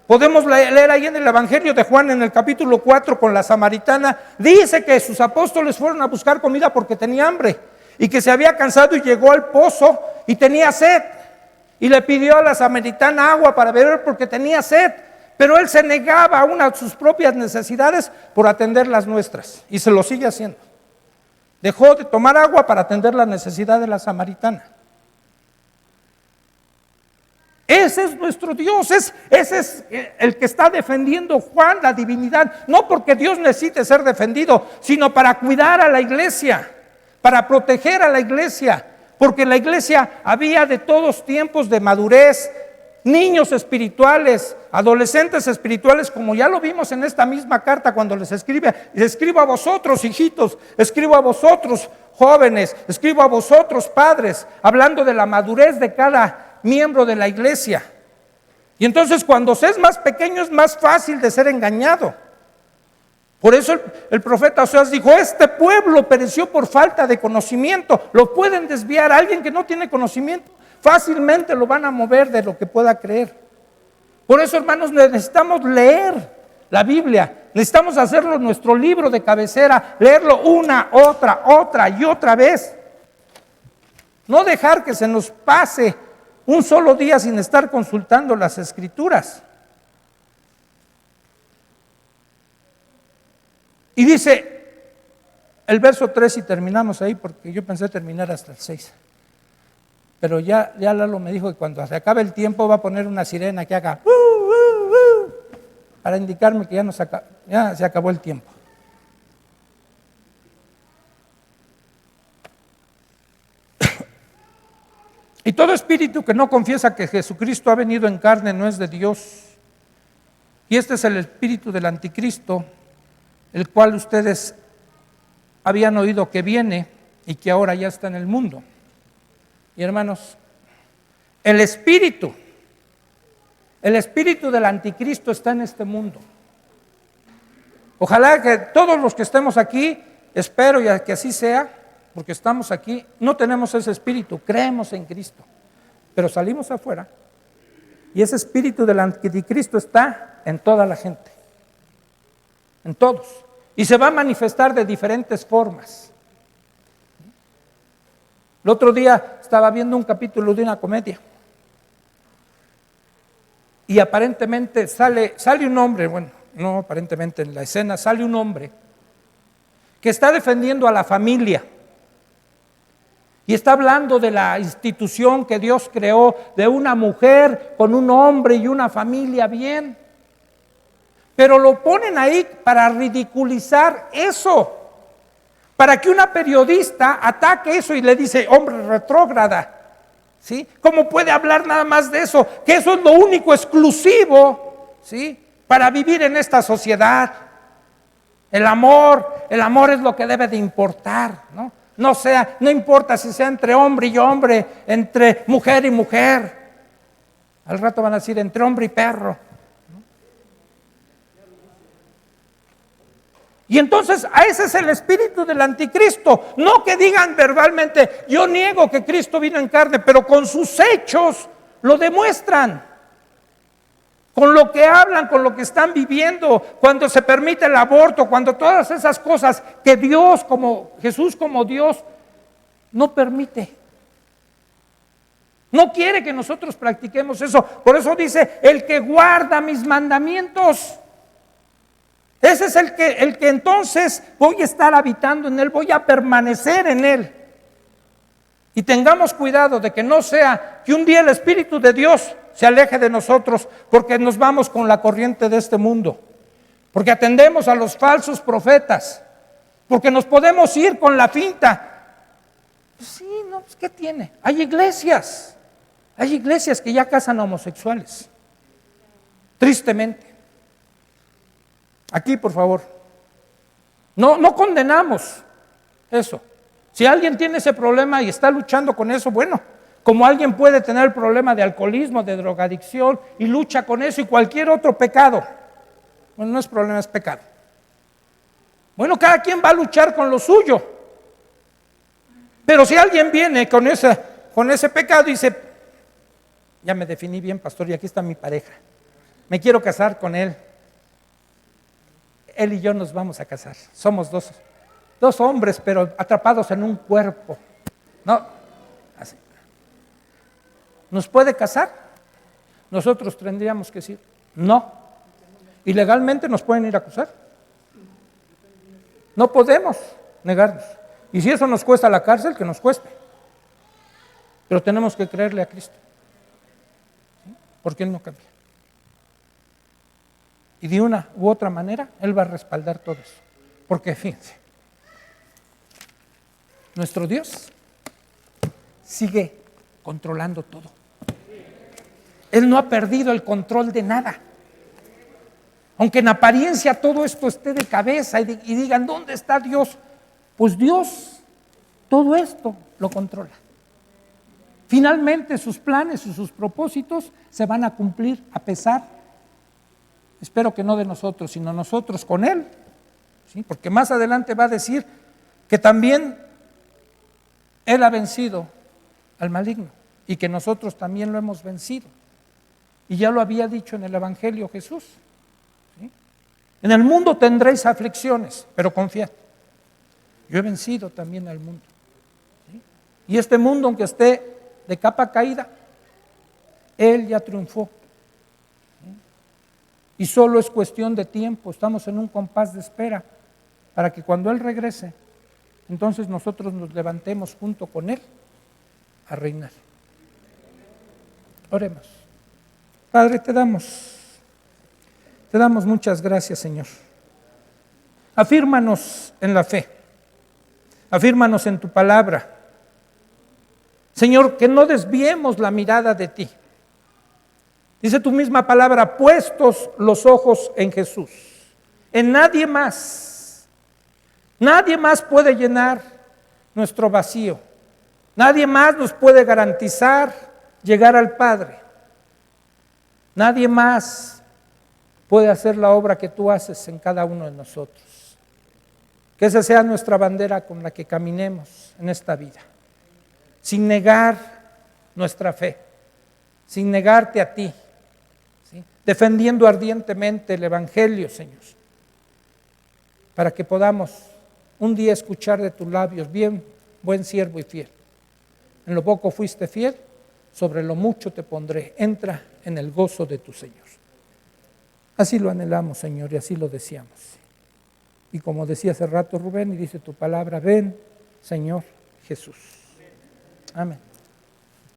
Podemos leer ahí en el Evangelio de Juan, en el capítulo 4, con la samaritana, dice que sus apóstoles fueron a buscar comida porque tenía hambre, y que se había cansado y llegó al pozo y tenía sed, y le pidió a la samaritana agua para beber porque tenía sed, pero él se negaba a una de sus propias necesidades por atender las nuestras, y se lo sigue haciendo. Dejó de tomar agua para atender la necesidad de la samaritana. Ese es nuestro Dios, ese es el que está defendiendo Juan, la divinidad, no porque Dios necesite ser defendido, sino para cuidar a la iglesia, para proteger a la iglesia, porque en la iglesia había de todos tiempos de madurez, niños espirituales, adolescentes espirituales, como ya lo vimos en esta misma carta cuando les escribo a vosotros, hijitos, escribo a vosotros, jóvenes, escribo a vosotros, padres, hablando de la madurez de cada miembro de la iglesia. Y entonces cuando se es más pequeño es más fácil de ser engañado. Por eso el profeta Oseas dijo, este pueblo pereció por falta de conocimiento. Lo pueden desviar. A alguien que no tiene conocimiento fácilmente lo van a mover de lo que pueda creer. Por eso, hermanos, necesitamos leer la Biblia, necesitamos hacerlo nuestro libro de cabecera, leerlo una, otra y otra vez. No dejar que se nos pase un solo día sin estar consultando las Escrituras. Y dice el verso 3, y terminamos ahí porque yo pensé terminar hasta el 6. Pero ya Lalo me dijo que cuando se acabe el tiempo va a poner una sirena que haga para indicarme que ya se acabó el tiempo. Y todo espíritu que no confiesa que Jesucristo ha venido en carne no es de Dios. Y este es el espíritu del anticristo, el cual ustedes habían oído que viene y que ahora ya está en el mundo. Y hermanos, el espíritu del anticristo está en este mundo. Ojalá que todos los que estemos aquí, espero y que así sea, porque estamos aquí, no tenemos ese espíritu, creemos en Cristo, pero salimos afuera y ese espíritu del anticristo está en toda la gente, en todos, y se va a manifestar de diferentes formas. El otro día estaba viendo un capítulo de una comedia y aparentemente sale un hombre, bueno, no aparentemente, en la escena sale un hombre que está defendiendo a la familia. Y está hablando de la institución que Dios creó, de una mujer con un hombre y una familia bien. Pero lo ponen ahí para ridiculizar eso, para que una periodista ataque eso y le dice, hombre retrógrada, ¿sí? ¿Cómo puede hablar nada más de eso? Que eso es lo único exclusivo, ¿sí? Para vivir en esta sociedad. El amor es lo que debe de importar, ¿no? No importa si sea entre hombre y hombre, entre mujer y mujer. Al rato van a decir entre hombre y perro. Y entonces ese es el espíritu del anticristo. No que digan verbalmente, yo niego que Cristo vino en carne, pero con sus hechos lo demuestran. Con lo que hablan, con lo que están viviendo, cuando se permite el aborto, cuando todas esas cosas que Dios, como Jesús como Dios, no permite. No quiere que nosotros practiquemos eso. Por eso dice, el que guarda mis mandamientos. Ese es el que entonces voy a estar habitando en él, voy a permanecer en él. Y tengamos cuidado de que no sea que un día el Espíritu de Dios se aleje de nosotros porque nos vamos con la corriente de este mundo, porque atendemos a los falsos profetas, porque nos podemos ir con la finta. Pues sí, no, pues ¿qué tiene? Hay iglesias que ya casan a homosexuales, tristemente. Aquí, por favor. No condenamos eso. Si alguien tiene ese problema y está luchando con eso, bueno, como alguien puede tener el problema de alcoholismo, de drogadicción y lucha con eso y cualquier otro pecado. Bueno, no es problema, es pecado. Bueno, cada quien va a luchar con lo suyo. Pero si alguien viene con ese pecado y dice, ya me definí bien, pastor, y aquí está mi pareja, me quiero casar con él. Él y yo nos vamos a casar. Somos dos hombres, pero atrapados en un cuerpo. No, así. ¿Nos puede casar? Nosotros tendríamos que decir, no. Y legalmente nos pueden ir a acusar. No podemos negarnos. Y si eso nos cuesta la cárcel, que nos cueste. Pero tenemos que creerle a Cristo. ¿Sí? Porque Él no cambia. Y de una u otra manera, Él va a respaldar todo eso. Porque fíjense, nuestro Dios sigue controlando todo. Él no ha perdido el control de nada. Aunque en apariencia todo esto esté de cabeza y digan, ¿dónde está Dios? Pues Dios todo esto lo controla. Finalmente sus planes y sus propósitos se van a cumplir a pesar, espero que no de nosotros, sino nosotros con Él. ¿Sí? Porque más adelante va a decir que también Él ha vencido al maligno y que nosotros también lo hemos vencido. Y ya lo había dicho en el Evangelio Jesús. ¿Sí? En el mundo tendréis aflicciones, pero confiad. Yo he vencido también al mundo. ¿Sí? Y este mundo, aunque esté de capa caída, Él ya triunfó. ¿Sí? Y solo es cuestión de tiempo. Estamos en un compás de espera para que cuando Él regrese, entonces nosotros nos levantemos junto con Él a reinar. Oremos. Padre, te damos muchas gracias, Señor. Afírmanos en la fe, afírmanos en tu palabra. Señor, que no desviemos la mirada de ti. Dice tu misma palabra, puestos los ojos en Jesús, en nadie más. Nadie más puede llenar nuestro vacío. Nadie más nos puede garantizar llegar al Padre. Nadie más puede hacer la obra que tú haces en cada uno de nosotros. Que esa sea nuestra bandera con la que caminemos en esta vida, sin negar nuestra fe, sin negarte a ti, ¿sí? Defendiendo ardientemente el Evangelio, Señor, para que podamos un día escuchar de tus labios, bien, buen siervo y fiel. En lo poco fuiste fiel, sobre lo mucho te pondré. Entra en el gozo de tu Señor. Así lo anhelamos, Señor, y así lo deseamos. Y como decía hace rato Rubén, y dice tu palabra, ven, Señor Jesús. Amén.